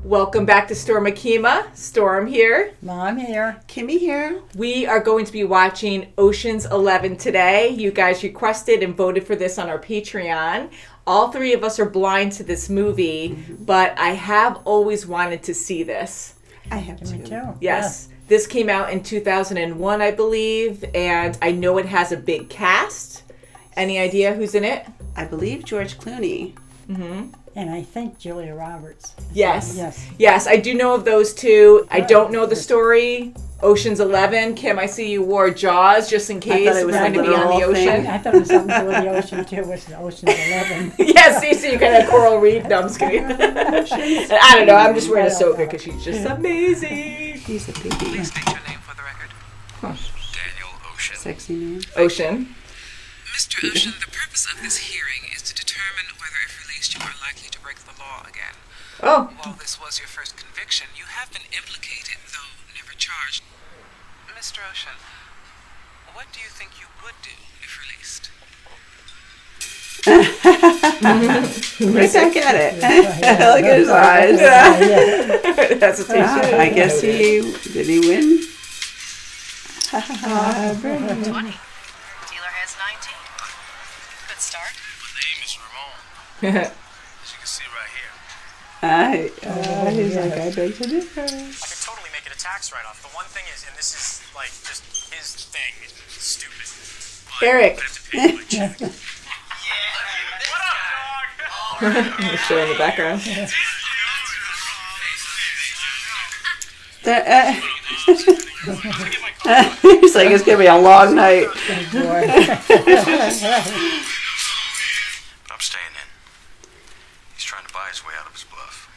Welcome back to Storm Akima. Storm here. Mom here. Kimmy here. We are going to be watching Ocean's 11 today. You guys requested and voted for this on our Patreon. All three of us are blind to this movie, but I have always wanted to see this. I have Me too. Yes. Yeah. This came out in 2001, I believe, and I know it has a big cast. Any idea who's in it? I believe George Clooney. Mm-hmm. And I think Julia Roberts. Yes. Yes, I do know of those two. I don't know the story. Ocean's 11. Kim, I see you wore Jaws just in case it was we're going to be on the ocean. I thought it was something to do with the ocean too, which is Ocean's 11. Yes, so you kind of coral reef. No, I'm just kidding. I don't know. I'm just wearing Ahsoka because she's just amazing. He's a baby. Please state your name for the record. Daniel Ocean. Sexy name. Ocean. Mr. Ocean, the purpose of this hearing is to determine whether if released you are likely to break the law again. Oh. While this was your first conviction, you have been implicated, though never charged. Mr. Ocean, what do you think you would do if released? Right back at it. Look at his eyes. That's a Tissot. I guess did he win? 20. Dealer has 19. Good start. My name is Ramon. As you can see right here. He's like, I beg to differ. I could totally make it a tax write-off. The one thing is, and this is like just his thing, is stupid. Eric. I have to pay my check. What up, dog? Just show in the background. He's like, it's going to be a long night. I'm staying in. He's trying to buy his way out of his bluff.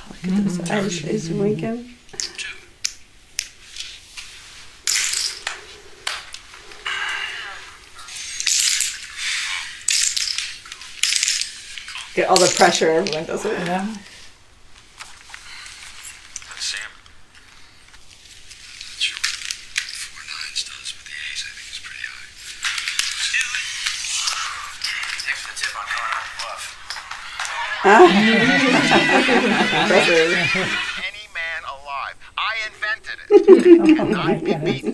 Look at his eyes. He's winking. Get all the pressure. Everyone does it. Yeah. Let's see him. Not sure what 4 9s does, but the A's I think is pretty high. Thanks for the tip on going out of the bluff. Pressure. Any man alive. I invented it. Cannot be beaten.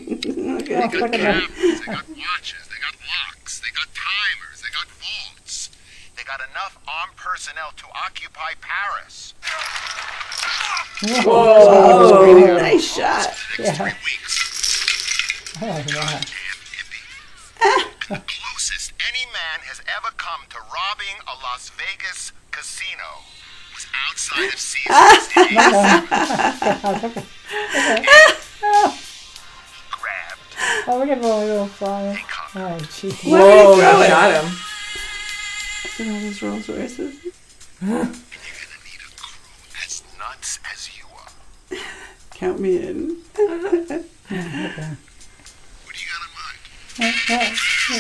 They got cameras, they got watches, they got locks, they got timers, they got vaults. They got enough armed personnel to occupy Paris. Whoa. Nice shot. For the next 3 weeks. Oh, wow. Goddamn hippie. The closest any man has ever come to robbing a Las Vegas casino was outside of Caesar's. Grabbed Oh, look at the little fire. and conquered. Oh, jeez. Whoa, got him. Look at all those Rolls Royces. And you're gonna need a crew as nuts as you are. Count me in. What do you got in mind?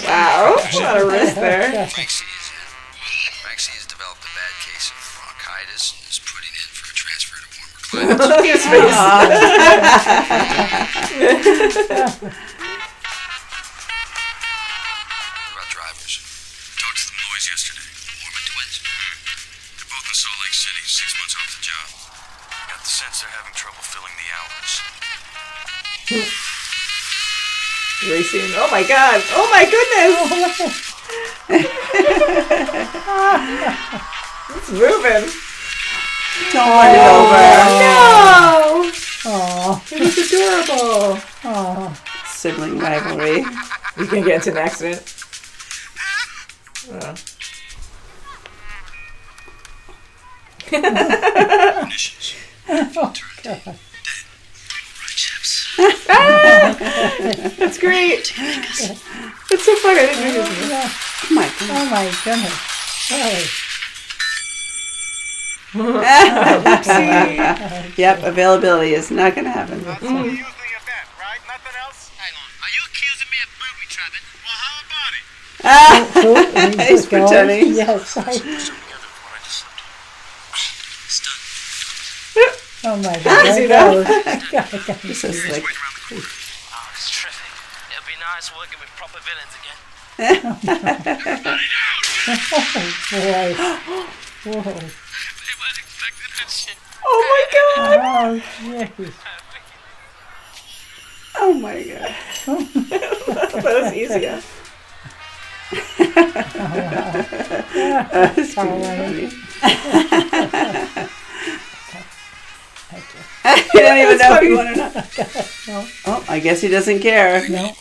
Wow. Shot a wrist there. Maxie has developed a bad case of bronchitis and is putting in for a transfer to warmer climates. His face. What about drivers? Talked to the boys yesterday. Mormon twins? They're both in Salt Lake City, 6 months off the job. Got the sense they're having trouble filling the hours. Racing. Oh my god. Oh my goodness. It's moving. Turn it over. No. Oh, It was adorable. oh. Sibling rivalry. You can get into an accident. Ignitions. Oh, Dead. Right ships. That's great. It's so fun. I didn't know this. Oh my God. Oh my goodness. Yep, availability is not going to happen. That's the usually event, right? Nothing else? Hang on. Are you accusing me of booby trapping? Well, how about it? Oh, He's pretending. Yes. Together what I just slipped. It's done. Oh my God. See There that? it goes. This is like, Waiting around the corner. Oh, it's terrific. It'll be nice working with proper villains again. Boy. Whoa. They weren't expecting Oh my god! Oh, jeez. Oh my god. That was easier. That's too All funny. right. He don't even know if he won or not. No. Oh, I guess he doesn't care. No. You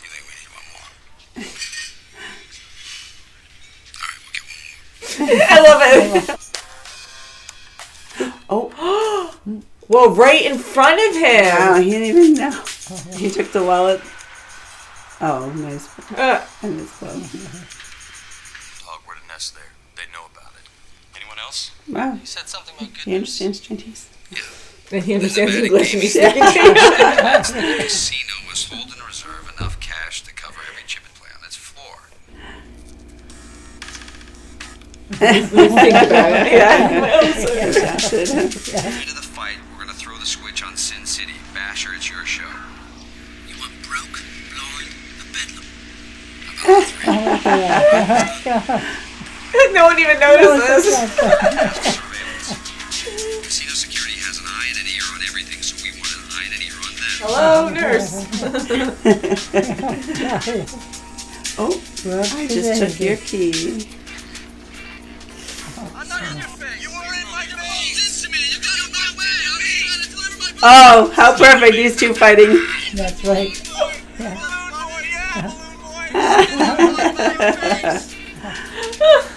think we need one more? All right, we'll get one more. I love it. Oh, Whoa, right in front of him. wow, he didn't even know. He took the wallet. Oh, nice. And his clothes. Dog where the nest there. They know about it. Anyone else? Wow, He said something about good he understands Chinese. And he understands English and he's The casino was holding in reserve enough cash to cover every chip and play on its floor. Think about it. Yeah. Fantastic. After the fight, we're gonna throw the switch on Sin City. Basher, it's your show. You want broke, blind, the bedlam? No one even notices. Surveillance. Casino security has an eye and an ear on everything, so we want an eye and an ear on them. Hello, nurse. Oh, I just took your key. Oh, how perfect, these two fighting. That's right.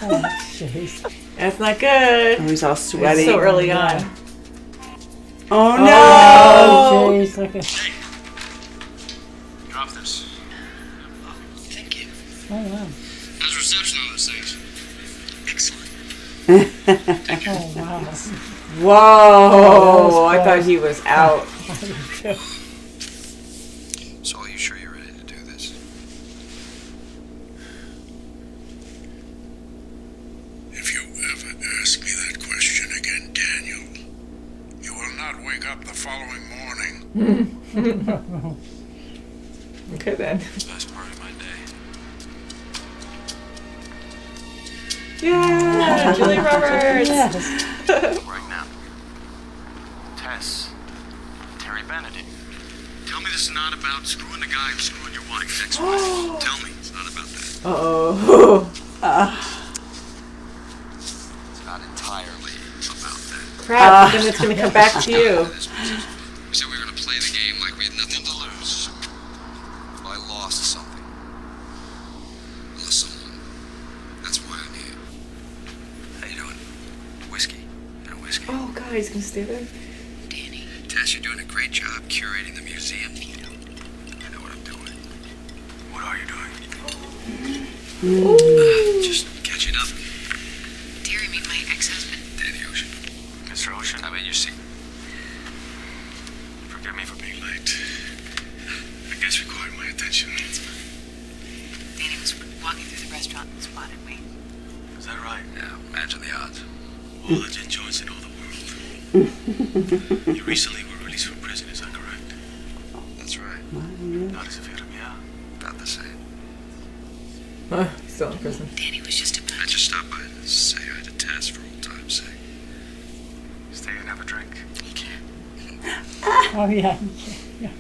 Oh, jeez. That's not good. Oh, he's all sweaty. It's so early on. Oh no! Oh, jeez. Look at. Drop this. Thank you. Oh, wow. How's reception on those things? Excellent. Oh, wow. Whoa, I thought he was out. So are you sure you're ready to do this? If you ever ask me that question again, Daniel, you will not wake up the following morning. Okay then. Best part of my day. Yeah, Julie Roberts. Yes. Right now. Tess. Terry Benedict. Tell me this is not about screwing the guy and screwing your wife. Ex-wife. Tell me it's not about that. Uh-oh. It's not entirely about that. Crap, then it's going to come back to you. We said we were going to play the game like we had nothing to lose. Well, I lost something. Lost someone. That's why I'm here. How you doing? Whiskey? No whiskey. Oh, God, he's going to stay there? Tess, you're doing a great job curating the museum. I know what I'm doing. What are you doing? Just catching up. Terry, meet my ex-husband. Danny Ocean. Mr. Ocean, I'm in your seat. Forgive me for being late. I guess you caught my attention. Danny was walking through the restaurant and spotted me. is that right? Yeah, imagine the odds. All the gin joints in all the world. You recently were released from prison, is that correct? That's right. Not as if you had me out. About the same. Still in prison. Danny was just I about just stopped by to say hi to Tess for old time's sake. Stay and have a drink. You can't. Oh, yeah. Yeah.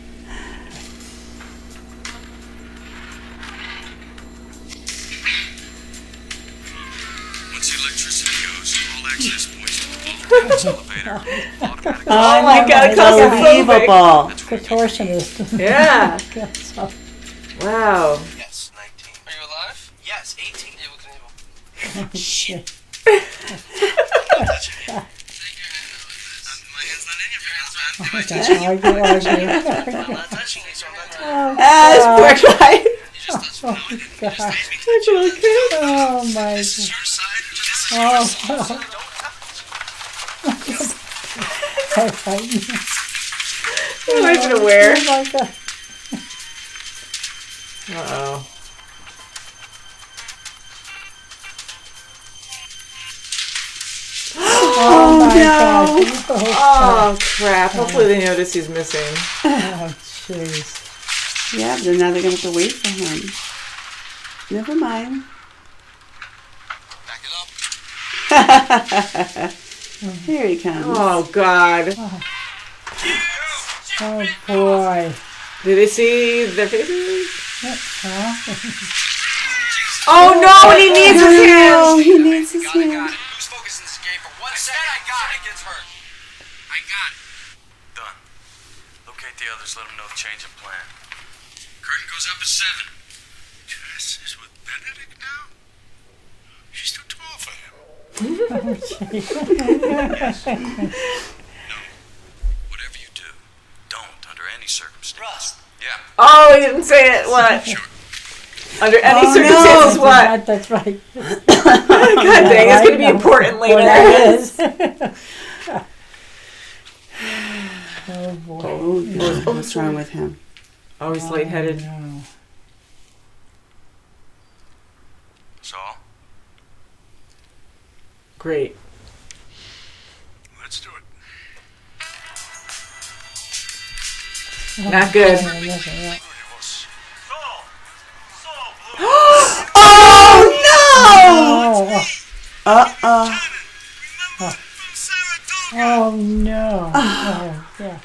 Once the electricity goes, all access points to the elevator automatically. Oh my God, claustrophobic. unbelievable. Contortionist. Yeah. So, Wow. Yes, 19. Are you alive? Yes, 18. Able to enable. shit. My hand's not in your hands, man. Argue. I'm not touching you, so I'm not touching you. This poor guy. You just touched me. No, I didn't. You just touched me. Oh, my This is God. your side. This is Oh, so frightened. Am I even aware? Oh, my God. Uh-oh. Oh, my no. God. Oh, crap. Hopefully they notice he's missing. Oh, jeez. Yeah, then now they're going to have to wait for him. Never mind. back it up. Here he comes. Oh, God. Oh, boy. Did they see their faces? Huh? Oh, no, and he needs his Oh, hands. he needs his hand. Who's focusing this game for 1 second? I got it. Gets hurt. I got it. Done. Locate the others, let them know the change of plan. Curtain goes up at 7. Jess is with Benedict now? She's too tall for him. Whatever you do, don't, under any circumstance. Yeah. Oh, he didn't say it. What? Under any circumstances, what? That's right. God dang, it's going to be important later. Well, that is. Oh, boy. Oh, no. What's wrong with him? Oh, he's lightheaded. No. That's all? Great. Let's do it. Not good. Yeah. Oh, Oh, oh, no. Oh, yeah.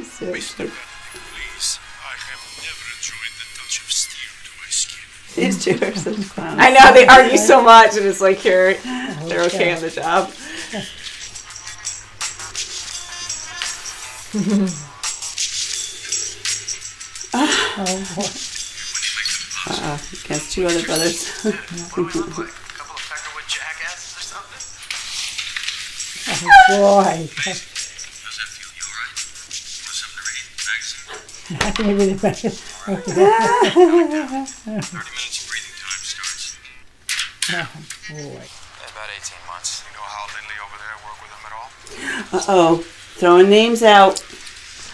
Seriously. Please, I have never enjoyed the touch of steel to my skin. These two are such clowns. I know, they argue so much, and it's like, here, they're okay on the job. Oh, boy. Against two other brothers. What do we look like? A couple of peckerwood jackasses or something? Oh, boy. How's that feel? You alright? Want something to read? Magazine? I think it really better. 30 minutes of breathing time starts. Oh, boy. About 18 months. You know Hal Lindley over there? Work with him at all? Uh-oh. Throwing names out.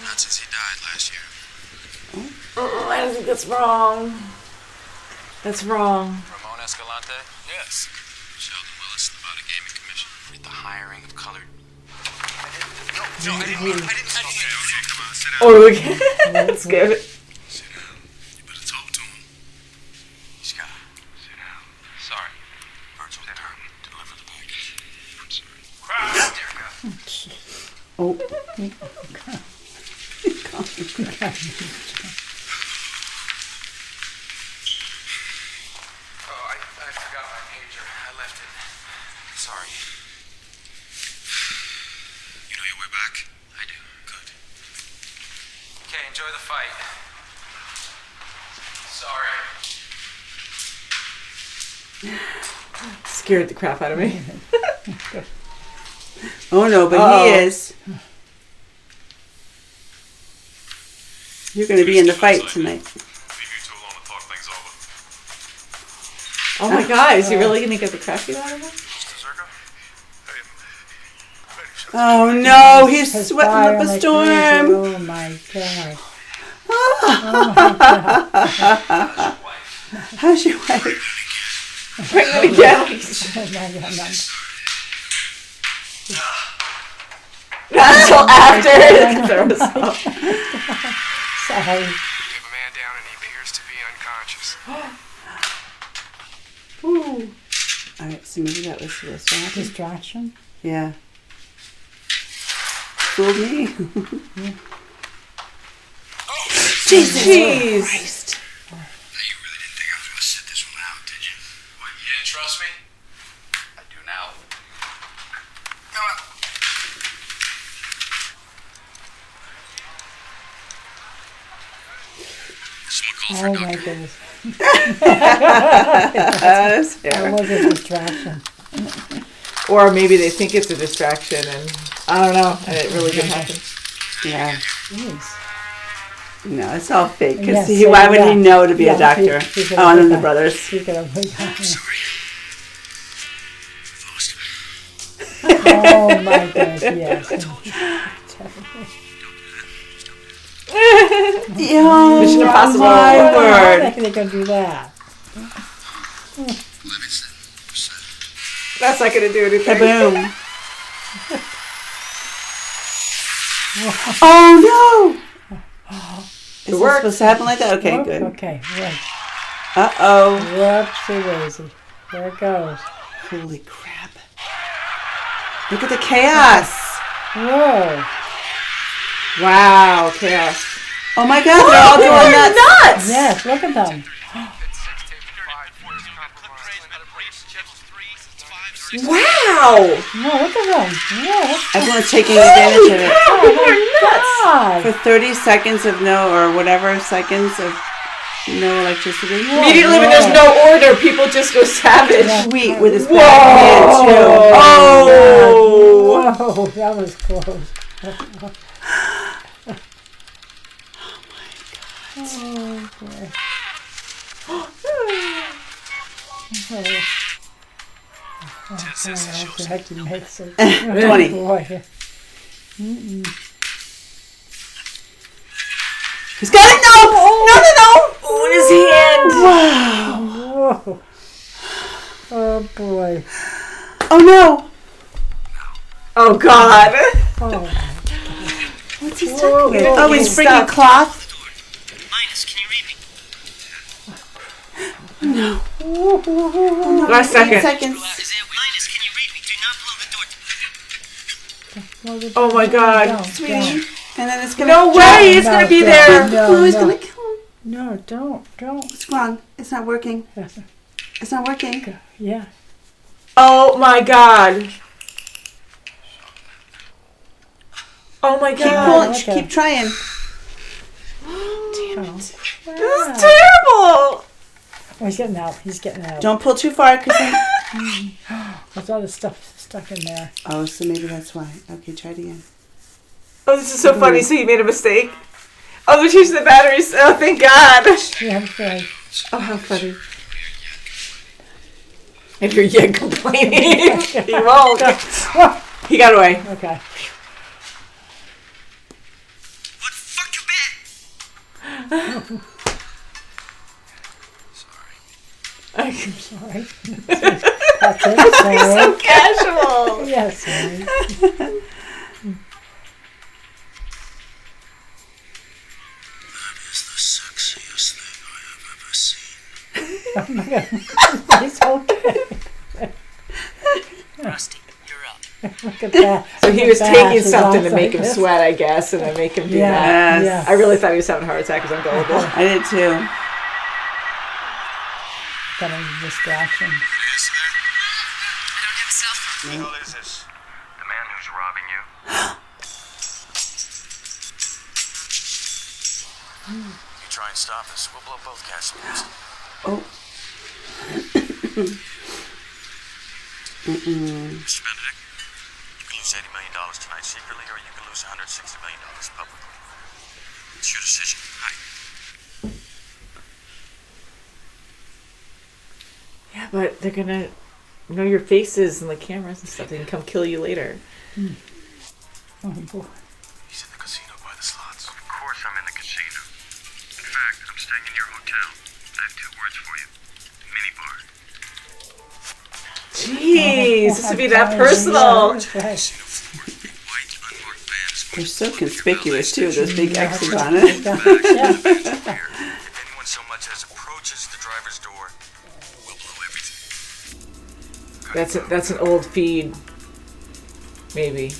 Not since he died last year. Oh, I don't think that's wrong. That's wrong. Ramon Escalante? Yes. Sheldon Willis, the Nevada Gaming Commission. With the hiring of colored. No, I didn't. Okay, come on, sit down. Oh, okay. That's good. Sit down. You better talk to him. Scott. Sit down. Sorry. Virgil, deliver the package. I'm sorry. Oh. Oh, I forgot my pager. I left it. Sorry. You know your way back? I do. Good. Okay, enjoy the fight. Sorry. Scared the crap out of me. Oh, no, but Uh-oh. he is. You're going to be in the fight tonight. Leave you two alone to talk things over. Oh my God, is he really going to get the crap beat out of him? Mr. Zergo? Hey, Betty, shut Oh, no. He's There's sweating fire up a like storm. crazy. Oh, my God. How's your wife? Pregnant again. Oh, my God. Not until after it throws off. Sorry. We have a man down and he appears to be unconscious. Ooh. All right, so maybe that was this one. Distraction? Yeah. Fooled me. Jesus. Now, you really didn't think I was going to sit this one out, did you? What, you didn't trust me? I do now. Come on. Someone call for Oh, a my doctor. goodness. Yeah. That was a distraction. Or maybe they think it's a distraction, and I don't know, and it really didn't happen. Yeah. Jeez. No, it's all fake. Yes, Because why would yeah. he know to be Yeah, a doctor? he could Oh, and then have the brothers. He could have Sorry. Lost him. Oh, my goodness, yes. Yeah, Mission Impossible. my How word. the heck are they going to do that? Livingston. That's not going to do anything. Kaboom. Oh, no. Is this supposed to happen like that? Okay, good. Okay, right. Uh-oh. Whoopsie daisy. There it goes. Holy crap. Look at the chaos. Whoa. Wow, chaos. Oh my God, they're all going nuts. Yes, look at them. Wow! No, look at them. Yeah. Everyone's taking advantage of it. Oh my God. For 30 seconds of or whatever seconds of no electricity. Immediately when there's no order, people just go savage. Sweet with his bad hand too. Oh! Whoa, that was close. Oh boy. I can make it. 20. Boy. He's got it! No! No! Oh, in his hand! Wow. Whoa. Oh boy. Oh no! Oh God! Oh. What's he stuck with? Whoa. Oh, he's bringing cloth. Linus, can you read me? No. Last 8 second. seconds. Linus, can you read me? Do not blow the door. Oh my God. Down, Sweetie. down. And then it's gonna No way! It's gonna be there. Oh, he's gonna kill him. No, don't. What's wrong? It's not working. It's not working. Yeah. Oh my God! Oh my Keep God! pulling. Okay. Keep trying. Damn it. This is terrible! Oh, he's getting out. He's getting out. Don't pull too far, because then... There's all this stuff stuck in there. Oh, so maybe that's why. Okay, try it again. Oh, this is so funny. So you made a mistake. Oh, they're changing the batteries. Oh, thank God. Yeah, okay. Oh, how funny. If you're yet complaining, he won't. He got away. Okay. What? Fuck you back! I'm Sorry. That's it. Sorry. so casual. Yes, sorry. That is the sexiest thing I have ever seen. Oh my God. He's okay. Rusty, you're up. Look at that. So he was Look at taking that. She's something to all make him like this. sweat, I guess, and then make him do Yeah, that. Yes. yeah. I really thought he was having a heart attack because I'm gullible. I did too. Kind of distraction. I don't have a cell phone. Who is this? The man who's robbing you? You try and stop us, we'll blow both castles. Oh. Mr. Benedict, you can lose $80 million tonight secretly, or you can lose $160 million publicly. It's your decision. Hi. Yeah, but they're gonna know your faces and the cameras and stuff. They can come kill you later. Oh boy. He's in the casino by the slots. Of course I'm in the casino. In fact, I'm staying in your hotel. I have 2 words for you. Minibar. Jeez, this would be that personal. That's right. White unmarked vans. They're so conspicuous too, those big X's on it. Yeah. If anyone so much as approaches the driver's door, we'll blow everything. That's an old feed, maybe.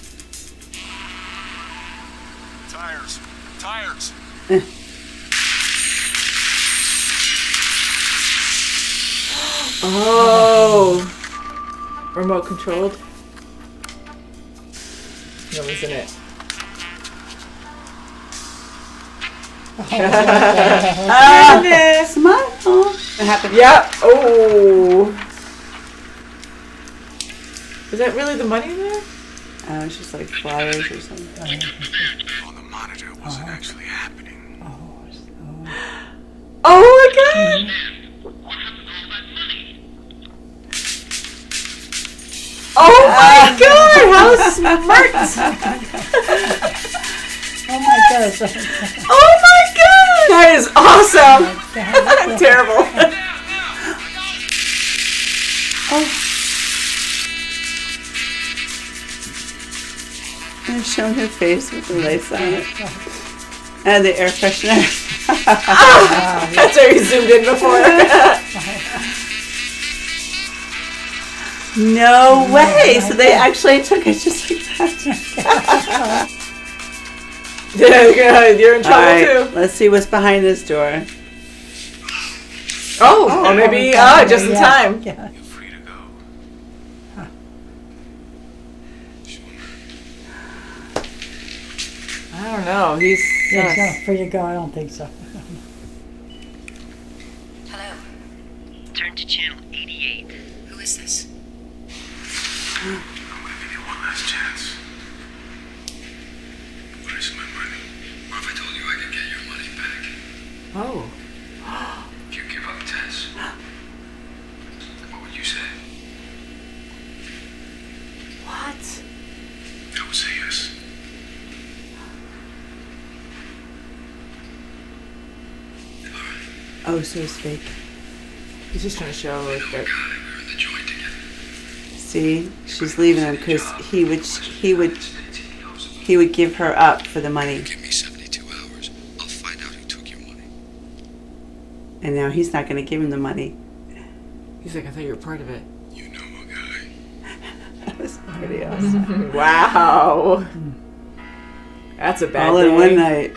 Tires. Tires. Oh, remote controlled. No, isn't it? Smile. What happened? Yep. Oh. Is that really the money there? Oh, it's just like flowers or something. On the monitor wasn't actually happening. Oh my God. Oh my God! How smart! Oh my gosh. Oh my God! That is awesome. Terrible. They're showing her face with the lights on it. And the air freshener. That's where he zoomed in before. No way! So they actually took it just like that. Yeah, you're in trouble Alright, too. let's see what's behind this door. Oh, or maybe just in time. Yeah. You're free to go. I don't know. He's Yeah, it's not free to go. I don't think so. Hello. Turn to channel 88. Who is this? I'm gonna give you one last chance. Where's my money? What if I told you I could get your money back? Oh. If you give up Tess, what would you say? What? I would say yes. Oh, so it's fake. He's just trying to show like that. God, we were in the joint together. See, she's leaving him because he would give her up for the money, Give me 72 hours. I'll find out who took your money. and now he's not going to give him the money. He's like, I thought you were part of it. You know a guy. That was pretty awesome. Wow. That's a bad All day. in one night.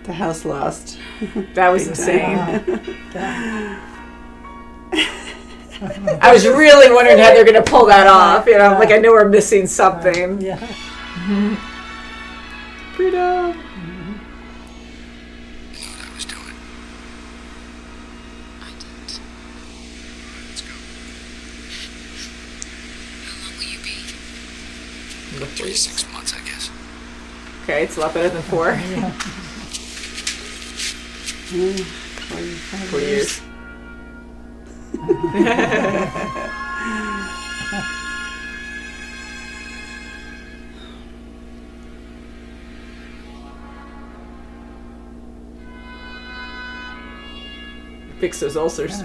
The house lost. That was Big insane. time. I was really wondering how they're going to pull that off. You know, like I know we're missing something. Yeah. Freedom. You know what I was doing? I didn't. Let's go. How long will you be? 36 months, I guess. Okay, it's a lot better than 4. 4 years. Fix those ulcers.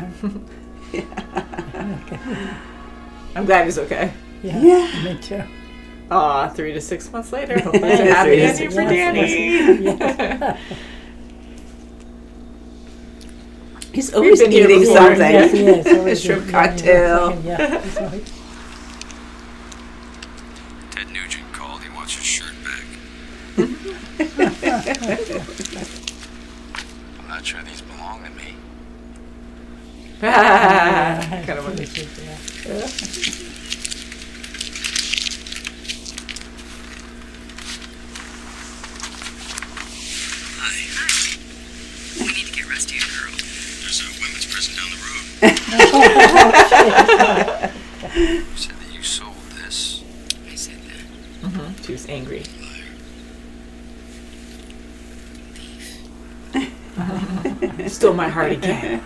I'm glad he's okay. Yeah. Me too. Aw, 3 to 6 months later. Hope there's a happy 3 to ending 6 for months. Danny. He's always been here eating before. something. Yes, he is. Always Shrimp good. cocktail. Yeah. He's always- Ted Nugent called. He wants your shirt back. I'm not sure these belong to me. Kind of funny. Yeah. We need to get Rusty a girl. There's a women's prison down the road. You said that you sold this. I said that. She was angry. Stole my heart again.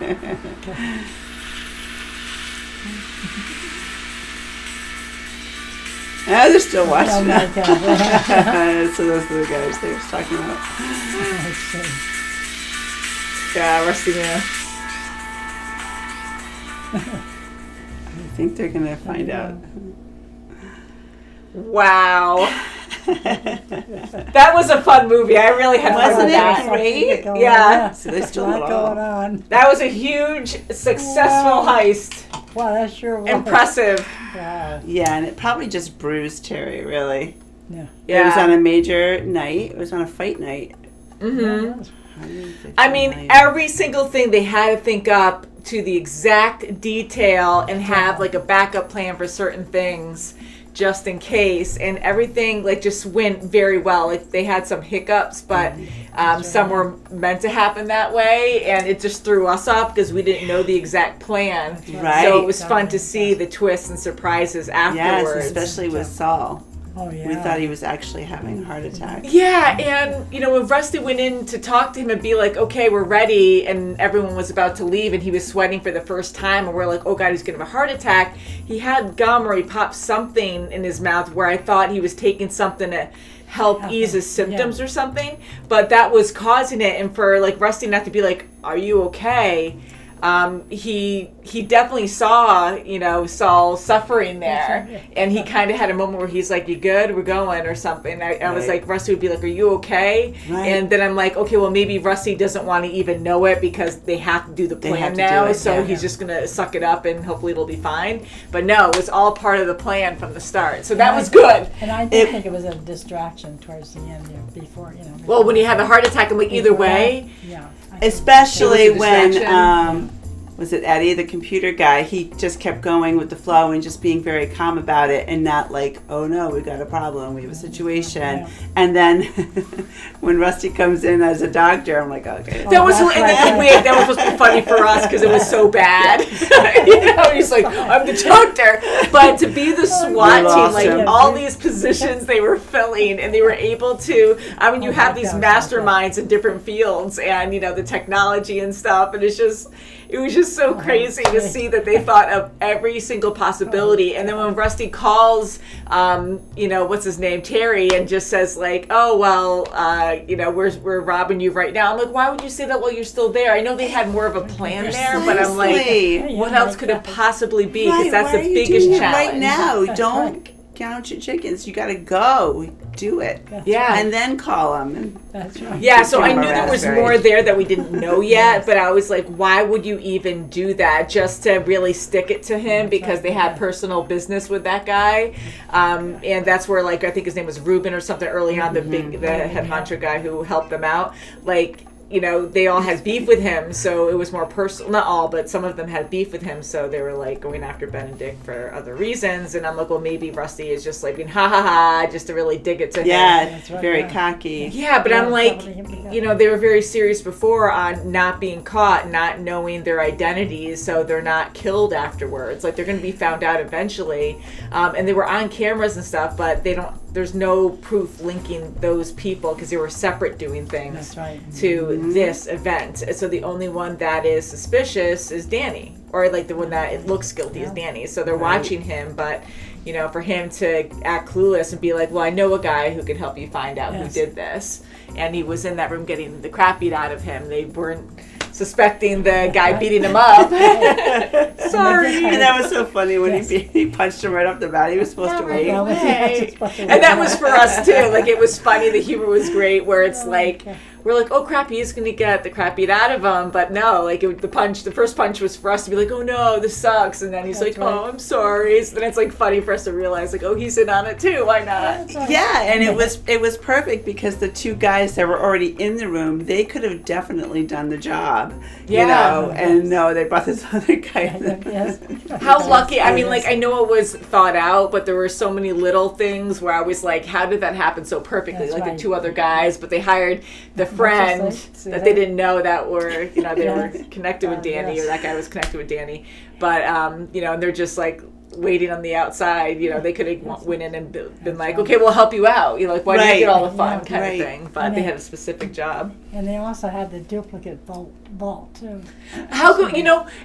Ah, they're still watching Oh my it. God. So those are the guys they were talking about. Yeah, Rusty knew. I think they're going to find out. Wow. That was a fun movie. I really had fun Wasn't with it that. great? Yeah. So they still a lot have it all. going on. That was a huge, successful heist. Wow, that sure was. Impressive. Wow. Yeah, and it probably just bruised Terry, really. Yeah. Yeah. It was on a major night. It was on a fight night. Mm-hmm. 150 I mean, million. every single thing they had to think up to the exact detail and have like a backup plan for certain things just in case, and everything like just went very well. Like they had some hiccups, but some were meant to happen that way, and it just threw us off because we didn't know the exact plan. Right. So it was fun to see the twists and surprises afterwards. Yes, especially with Saul. Oh, yeah. We thought he was actually having a heart attack. Yeah, and you know when Rusty went in to talk to him and be like, "Okay, we're ready," and everyone was about to leave, and he was sweating for the first time, and we're like, "Oh God, he's gonna have a heart attack." He had gum or he popped something in his mouth where I thought he was taking something to help ease his symptoms or something, but that was causing it. And for like Rusty not to be like, "Are you okay?" he definitely saw, Saul suffering there. And he kind of had a moment where he's like, you good? We're going or something. I was like, Rusty would be like, are you okay? Right. And then I'm like, okay, well, maybe Rusty doesn't want to even know it because they have to do the plan now. So he's just going to suck it up and hopefully it'll be fine. But no, it was all part of the plan from the start. So that was good. And I did think it was a distraction towards the end before, Well, when he had the heart attack, I'm like, either way. Yeah. Especially when, was it Eddie, the computer guy, he just kept going with the flow and just being very calm about it and not like, oh no, we got a problem, we have a situation. Yeah. And then when Rusty comes in as a doctor, I'm like, okay. That was supposed to be funny for us because it was so bad. He's like, I'm the doctor. But to be the SWAT team, like all these positions they were filling and they were able to, you have these masterminds in different fields and, the technology and stuff. And it was just so crazy to see that they thought of every single possibility. And then when Rusty calls, what's his name, Terry, and just says like, oh, well, we're robbing you right now. I'm like, why would you say that while you're still there? I know they had more of a plan there, but I'm like, what else could it possibly be? Because that's the biggest challenge. Right now, don't count your chickens. You got to go. Do it. And then call them. That's right. Yeah, so I knew there was more there that we didn't know yet, but I was like, why would you even do that? Just to really stick it to him because they had personal business with that guy. And that's where, like, I think his name was Ruben or something early on, the head honcho guy who helped them out. Like, they all had beef with him, so it was more personal. Not all, but some of them had beef with him, so they were like going after Benedict for other reasons. And I'm like, well, maybe Rusty is just like being ha ha ha, just to really dig it to him. Yeah, very cocky. Yeah, but I'm like, they were very serious before on not being caught, not knowing their identities, so they're not killed afterwards. Like, they're going to be found out eventually. And they were on cameras and stuff, but there's no proof linking those people because they were separate doing things to this event. So the only one that is suspicious is Danny, or like the one that it looks guilty is Danny. So they're watching him, but for him to act clueless and be like, well, I know a guy who can help you find out who did this. And he was in that room getting the crap beat out of him. They weren't suspecting the guy beating him up. Sorry. And that was so funny when he punched him right off the bat. He was supposed to wait. And that was for us too. Like, it was funny. The humor was great where it's like, we're like, oh crap, he's going to get the crap beat out of him. But no, like the first punch was for us to be like, oh no, this sucks. And then he's like, oh, I'm sorry. So then it's like funny for us to realize like, oh, he's in on it too. Why not? Yeah, and it was perfect because the two guys that were already in the room, they could have definitely done the job. And no, they brought this other guy in. How lucky. I mean, like, I know it was thought out, but there were so many little things where I was like, how did that happen so perfectly? The two other guys, but they hired the friend that they didn't know that were, they were connected with Danny, or that guy was connected with Danny. But, and they're just like waiting on the outside. They could have went in and been like, okay, we'll help you out. Why do you get all the fun kind of thing? But they had a specific job. And they also had the duplicate vault too. How good,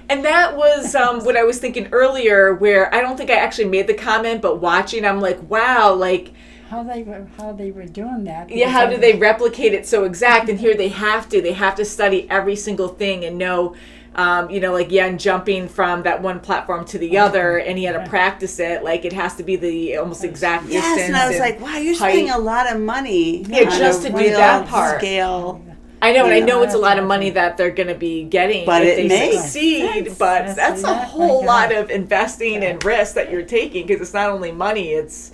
and that was what I was thinking earlier, where I don't think I actually made the comment, but watching, I'm like, wow, like, how they were doing that. Yeah, how do they replicate it so exact? And here they have to study every single thing and know, like Yen jumping from that one platform to the other, and he had to practice it. Like, it has to be the almost exact distance. Yes, and I was like, wow, you're spending a lot of money. Just to do that part. Scale. I know, and I know it's a lot of money that they're going to be getting if they succeed, but that's a whole lot of investing and risk that you're taking, because it's not only money, it's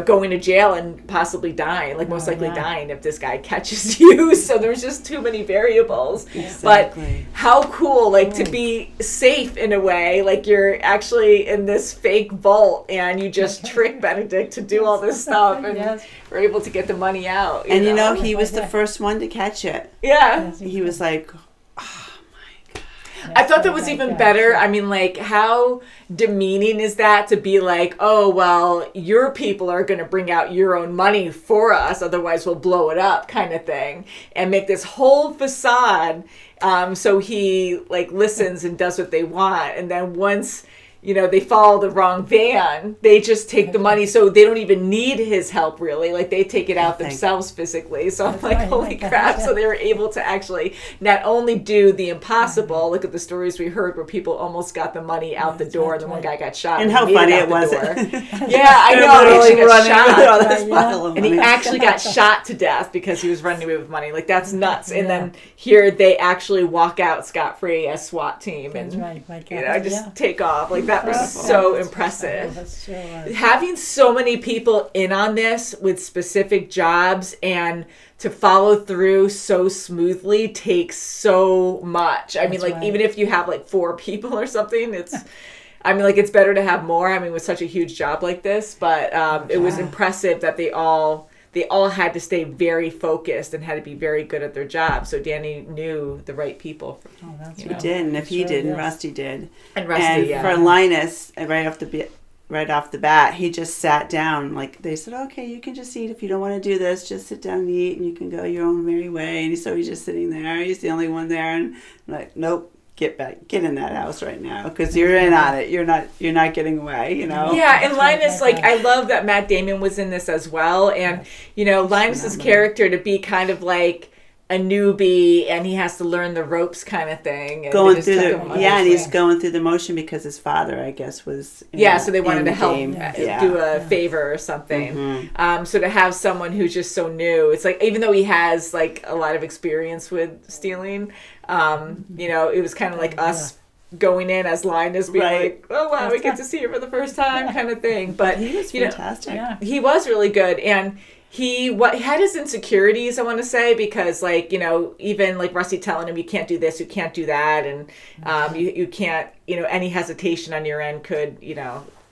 going to jail and possibly dying, like most likely dying if this guy catches you. So there's just too many variables. Exactly. But how cool, like, to be safe in a way, like you're actually in this fake vault and you just trick Benedict to do all this stuff, and we're able to get the money out. And he was the first one to catch it. Yeah. He was like, I thought that was even better. I mean, like, how demeaning is that to be like, oh, well, your people are going to bring out your own money for us, otherwise we'll blow it up, kind of thing, and make this whole facade so he, like, listens and does what they want. And then once, they follow the wrong van. They just take the money, so they don't even need his help, really. Like, they take it out themselves physically. So I'm like, holy crap. So they were able to actually not only do the impossible, look at the stories we heard where people almost got the money out the door, and the one guy got shot. And how funny it was. Yeah, I know. He got shot. And he actually got shot to death because he was running away with money. Like, that's nuts. And then here they actually walk out scot-free as SWAT team and just take off. Like, that was so impressive. Having so many people in on this with specific jobs and to follow through so smoothly takes so much. I mean, like, even if you have like 4 people or something, it's better to have more. I mean, with such a huge job like this, but it was impressive that they all had to stay very focused and had to be very good at their job. So Danny knew the right people. He did, and if he didn't, Rusty did. And Rusty, for Linus, right off the bat, he just sat down. Like, they said, okay, you can just eat if you don't want to do this. Just sit down and eat, and you can go your own merry way. And so he's just sitting there. He's the only one there, and I'm like, nope. Get in that house right now because you're in on it. You're not getting away, Yeah, and Linus, like, I love that Matt Damon was in this as well, and Linus's character to be kind of like a newbie and he has to learn the ropes kind of thing. And going through and he's going through the motion because his father, I guess, was so they wanted to help do a favor or something. Mm-hmm. So to have someone who's just so new, it's like, even though he has like a lot of experience with stealing, it was kind of like us going in as Linus being like, oh wow, we get to see her for the first time kind of thing. But he was fantastic. He was really good, and he had his insecurities, I want to say, because like, even like Rusty telling him you can't do this, you can't do that, and you can't, any hesitation on your end could,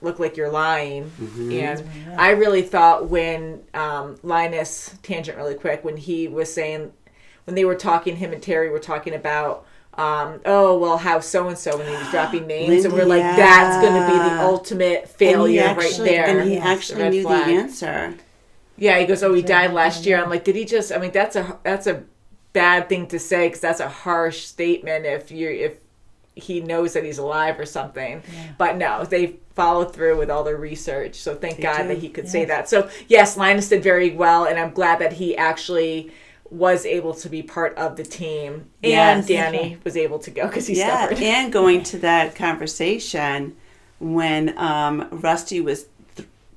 look like you're lying. Mm-hmm. And I really thought when Linus, tangent really quick, when he was saying, when they were talking, him and Terry were talking about how so-and-so, and he was dropping names, Linda, and we're like, that's going to be the ultimate failure right there. And he actually knew the answer. Yeah, he goes, he died last year. I'm like, did he just, that's a bad thing to say, because that's a harsh statement if he knows that he's alive or something. Yeah. But no, they followed through with all their research, so thank God that he could say that. So yes, Linus did very well, and I'm glad that he actually was able to be part of the team, and Danny was able to go because he's stubborn. And going to that conversation when Rusty was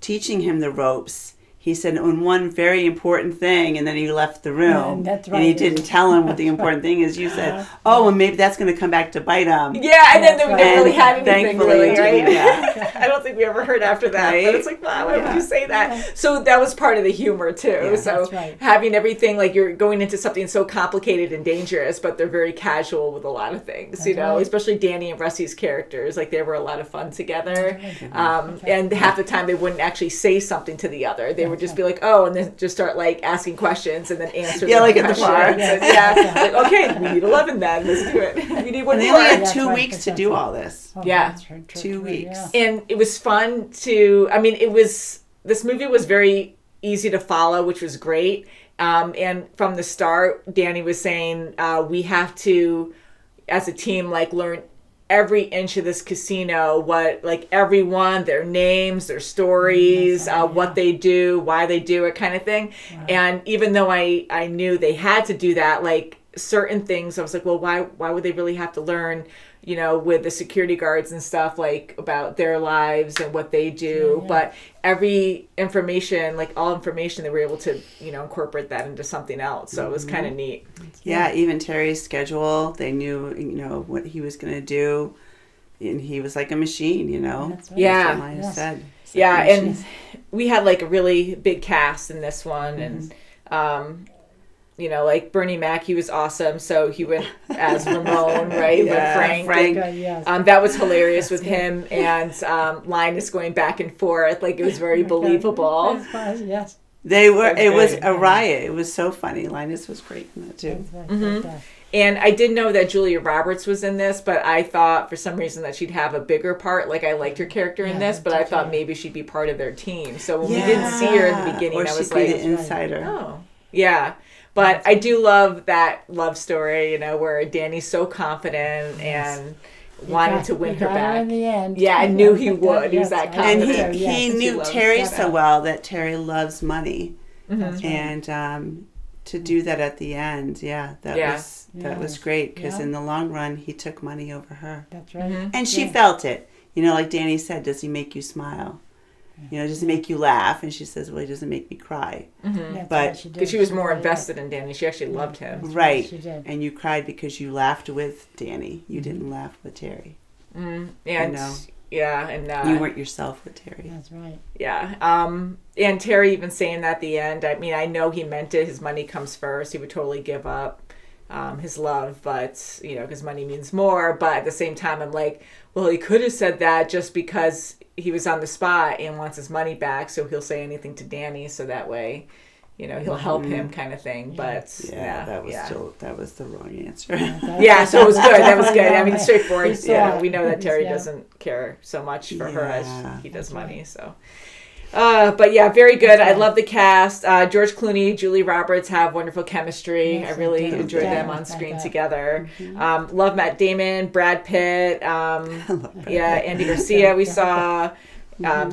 teaching him the ropes, he said, one very important thing, and then he left the room. That's right. And he didn't tell him what the important thing is. You said, well, maybe that's going to come back to bite him. Yeah, and then they never really had anything, really, right? Yeah. I don't think we ever heard after that. Right? But it's like, wow, why would you say that? So that was part of the humor, too. Yeah, so having everything, like, you're going into something so complicated and dangerous, but they're very casual with a lot of things, especially Danny and Rusty's characters. Like, they were a lot of fun together. And half the time they wouldn't actually say something to the other. They would just be like, and then just start like asking questions and then answer them like at the bar. Like, okay, we need 11 then, let's do it. We need one more. They only had 2 weeks to do all this. 2 weeks. Yeah. And it was fun this movie was very easy to follow, which was great. And from the start, Danny was saying, we have to, as a team, like, learn every inch of this casino, what, like, everyone, their names, their stories, what they do, why they do it, kind of thing. Wow. And even though I knew they had to do that, like, certain things, I was like, well, why would they really have to learn, with the security guards and stuff, like, about their lives and what they do. But every information, like, all information, they were able to, incorporate that into something else. So it was kind of neat. Yeah, even Terry's schedule, they knew, what he was going to do. And he was like a machine, That's what Linus said. Yeah, and we had, like, a really big cast in this one. And, like Bernie Mac, he was awesome. So he went as Ramon, right, with Frank. That was hilarious with him and Linus going back and forth. Like, it was very believable. Yes. They were. It was a riot. It was so funny. Linus was great in that too. Mm-hmm. And I didn't know that Julia Roberts was in this, but I thought for some reason that she'd have a bigger part. Like, I liked her character in this, but I thought maybe she'd be part of their team. So when we didn't see her in the beginning, I was like, the insider. Oh, yeah. But I do love that love story, where Danny's so confident and, wanted to win he her got back. in the end. Yeah, I knew he would. He was that Yes, And confident. he knew loves Terry that. so well that Terry loves money. That's right. And to do that at the end, that was great, because in the long run, he took money over her. That's right. And she felt it. Like Danny said, does he make you smile? Does he make you laugh? And she says, well, he doesn't make me cry. But Because she was more invested in Danny. She actually loved him. Right. She did. And you cried because you laughed with Danny. You didn't laugh with Terry. And Yeah, and you weren't yourself with Terry. That's right. Yeah. And Terry even saying that at the end, I mean, I know he meant it. His money comes first. He would totally give up his love, but, because money means more. But at the same time, I'm like, well, he could have said that just because he was on the spot and wants his money back. So he'll say anything to Danny. So that way, he'll help him kind of thing. But that was the wrong answer. So it was good. That was good. I mean, straightforward. We know that Terry Yeah. doesn't care so much for her as he does money. So, but yeah, very good. I love the cast. George Clooney, Julie Roberts have wonderful chemistry. Yes, I really they do. enjoyed them Yeah, on like screen that. together. Love Matt Damon, Brad Pitt. Andy Garcia. We saw.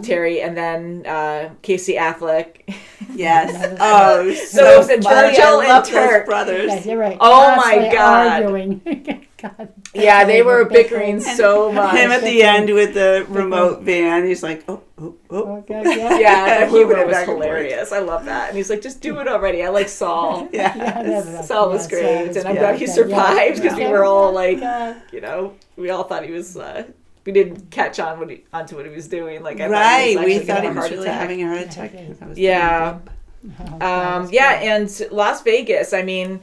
Terry, and then Casey Affleck. Yes. So it was Virgil and Turk. brothers. Yeah, you're right. Oh my Constantly God. Arguing. God. Yeah, they were bickering so much. Him at the end with the remote van. He's like, oh. Oh, God, yeah. Yeah, he Moving was back and hilarious. I love that. And he's like, just do it already. I like Saul. Saul was Yeah, great. was And I'm good. glad he survived because we Yeah. were all like, God. we all thought he was, we didn't catch on onto what he was doing. Like, I Right. thought We he was thought he actually was going to really have a heart having a heart attack. That was Yeah. And Las Vegas, I mean,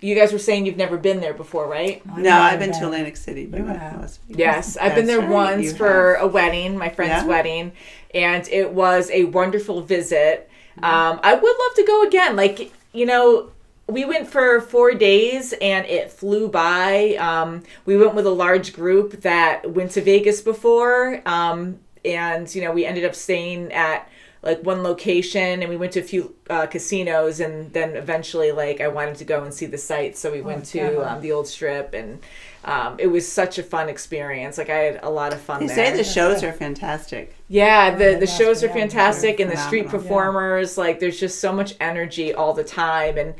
you guys were saying you've never been there before, right? No, I've been to Atlantic City. But not Las Vegas. Yes, I've been there That's right, once you for have. a wedding, my friend's wedding, and it was a wonderful visit. I would love to go again. Like, we went for 4 days and it flew by. We went with a large group that went to Vegas before, and we ended up staying at like one location, and we went to a few casinos, and then eventually I wanted to go and see the sights, so we went to the old Strip, and it was such a fun experience. Like, I had a lot of fun there. They say the shows are fantastic. Yeah, the shows are fantastic, They're and the street phenomenal. performers, like, there's just so much energy all the time. And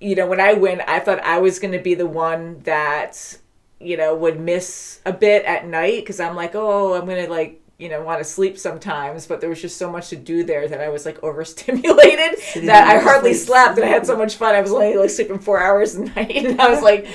when I went, I thought I was going to be the one that would miss a bit at night, because I'm like, I'm going to want to sleep sometimes, but there was just so much to do there that I was overstimulated that I hardly slept, and I had so much fun. I was only sleeping 4 hours a night, and I was like,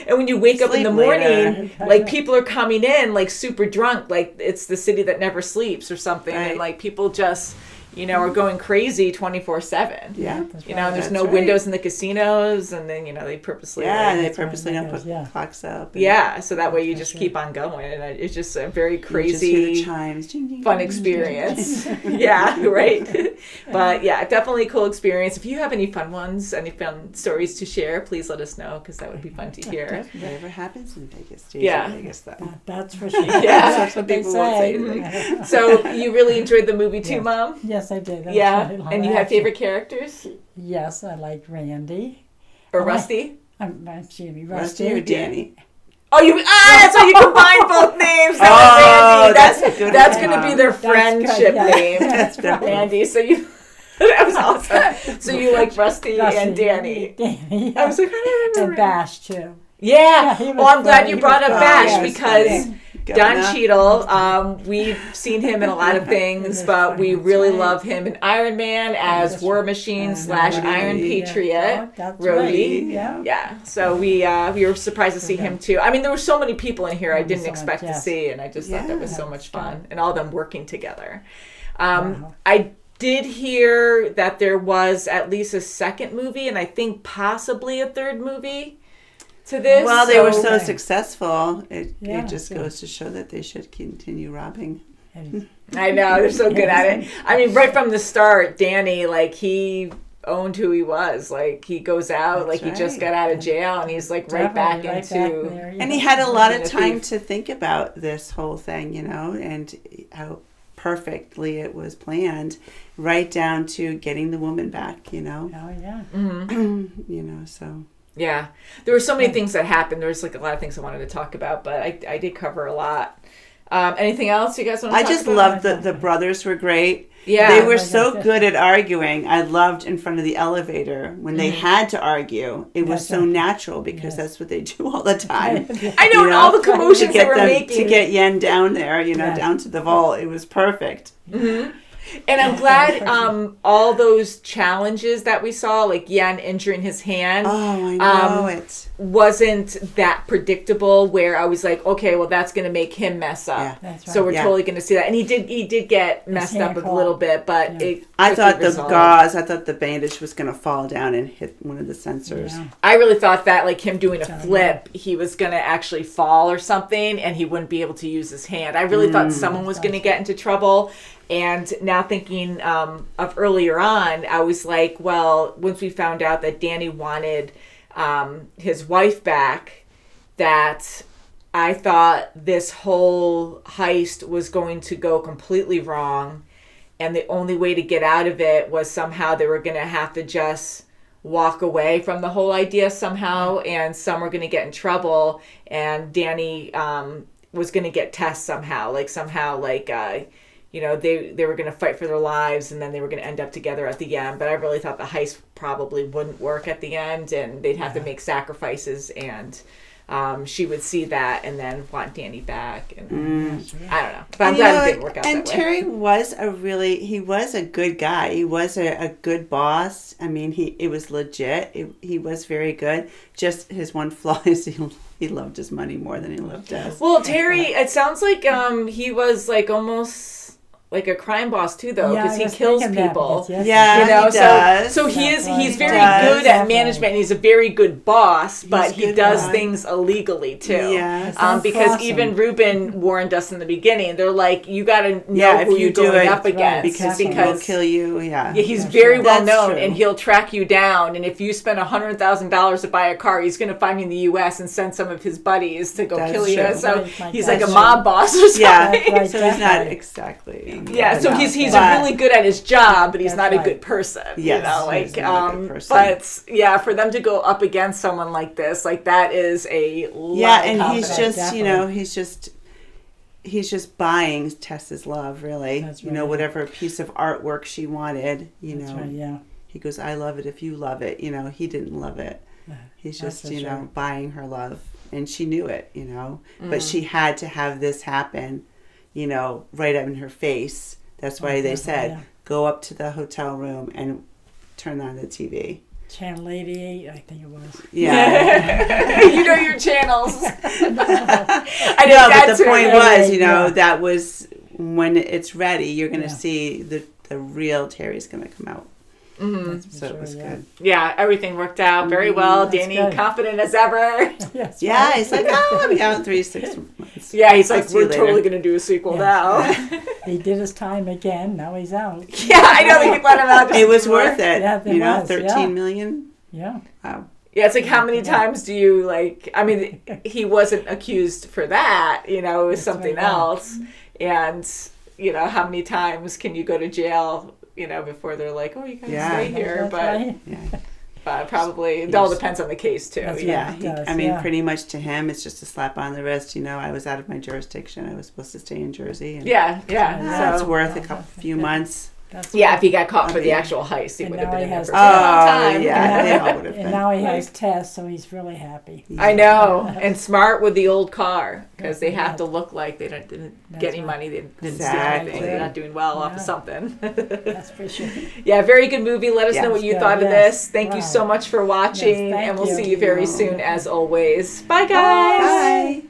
and when you wake up in the morning, people are coming in super drunk, like it's the city that never sleeps or something, and people just are going crazy 24/7. Yeah, and there's no windows in the casinos, and then they purposely they purposely don't put clocks up. So that way you just keep on going, and it's just a very crazy, you just hear the chimes, ding, ding, fun ding, experience. Yeah, right. But yeah, definitely a cool experience. If you have any fun ones, any fun stories to share, please let us know, because that would be fun to hear. Whatever happens in Vegas stays in Vegas, though. That's for sure. Yeah, that's what people would say. So you really enjoyed the movie too, Mom? Yes, I did. That was Yeah, really and you have favorite characters? Yes, I like Randy. Or Rusty? Excuse me, Rusty or Danny? Oh, that's why you combined both names. That's going to be their friendship name. That's right. Randy. So that was awesome. So you like Rusty and Danny. Danny. I was like, I don't remember. And Bash too. Yeah. he was Well, I'm glad funny. you He brought was up funny. Bash, because Don Governor. Cheadle, we've seen him in a lot of things, but we really love him in Iron Man as War Machine / Iron Patriot. That's Rhodey. right. Yeah, so we were surprised to see him too. I mean, there were so many people in here I didn't so expect much, to see, and I just thought that was so much fun, and all of them working together. Wow. I did hear that there was at least a second movie, and I think possibly a third movie to this. Well, they were so successful. It just Yeah. goes to show that they should continue robbing. I know, they're so good at it. I mean, right from the start, Danny, he owned who he was. He goes out, That's he just right. got out of jail, and he's right back into... there, And he had a lot of Being a time thief. to think about this whole thing, and how perfectly it was planned, right down to getting the woman back, Oh, yeah. so. Yeah. There were so many things that happened. There was like a lot of things I wanted to talk about, but I did cover a lot. Anything else you guys want to talk about? I just loved the brothers were great. Yeah. They were so good at arguing. I loved in front of the elevator when they had to argue. It was so natural because that's what they do all the time. I know, and all the commotions they were making. To get Yen down there, down to the vault. It was perfect. Mm-hmm. And I'm glad all those challenges that we saw, like Yen injuring his hand, I know it wasn't that predictable. Where I was like, okay, well, that's going to make him mess up. Yeah, that's right. So we're totally going to see that. And he did get messed up a little bit, but I thought the gauze, I thought the bandage was going to fall down and hit one of the sensors. Yeah. I really thought that, like him doing a flip, he was going to actually fall or something, and he wouldn't be able to use his hand. I really thought someone was going to get into trouble. And now thinking of earlier on, I was like, well, once we found out that Danny wanted his wife back, that I thought this whole heist was going to go completely wrong. And the only way to get out of it was somehow they were going to have to just walk away from the whole idea somehow. And some were going to get in trouble. And Danny was going to get Tess somehow. They were going to fight for their lives, and then they were going to end up together at the end. But I really thought the heist probably wouldn't work at the end, and they'd have to make sacrifices, and she would see that and then want Danny back. And I don't know. But I'm glad it didn't work out that way. And Terry was he was a good guy. He was a good boss. I mean, it was legit. He was very good. Just his one flaw is he loved his money more than he loved us. Well, Terry, it sounds like he was like almost like a crime boss too, though, because he kills people. He does. So he's very good at management. And he's a very good boss, but he does things illegally too. Yes. Because even Ruben warned us in the beginning. They're like, you got to know who you're going up against, because he'll kill you. Yeah, he's very well known, and he'll track you down. And if you spend $100,000 to buy a car, he's going to find you in the U.S. and send some of his buddies to go kill you. So he's like a mob boss or something. Yeah, so he's not exactly. Yeah, so he's really good at his job, but he's not a good person. Yes, he's not a good person. But yeah, for them to go up against someone like this, like that is a lot of confidence. He's just buying Tess's love, really. That's right. Whatever piece of artwork she wanted, That's right, yeah. He goes, I love it if you love it. He didn't love it. He's just, buying her love. And she knew it, But she had to have this happen, right up in her face. That's why they said, go up to the hotel room and turn on the TV. Channel 88, I think it was. Yeah. You know your channels. I know, but the point was, that was when it's ready, you're going to see the real Terry's going to come out. Mm-hmm. So it was good. Yeah, everything worked out very well. Danny, confident as ever. He's like, I'll be out in 3-6 months. Yeah, he's like, we're totally going to do a sequel now. He did his time again. Now he's out. Yeah, I know. They keep letting him out. It was worth it. Yeah, $13 million. Yeah. Wow. Yeah, it's like, how many times do you, I mean, he wasn't accused for that, it was something else. And, how many times can you go to jail, before they're like, oh, you can stay here. But probably, it all depends on the case, too. Pretty much to him, it's just a slap on the wrist. I was out of my jurisdiction. I was supposed to stay in Jersey. And so it's worth a few months. If he got caught for the actual heist, he would have been in there for a long time. They all would have been. And now he has Tess, so he's really happy. I know. And smart with the old car, because they have to look like they didn't get any money. They didn't steal anything. They're not doing well off of something. That's for sure. Yeah, very good movie. Let us know what you thought of this. Thank you so much for watching, and we'll see you very soon, as always. Bye, guys. Bye.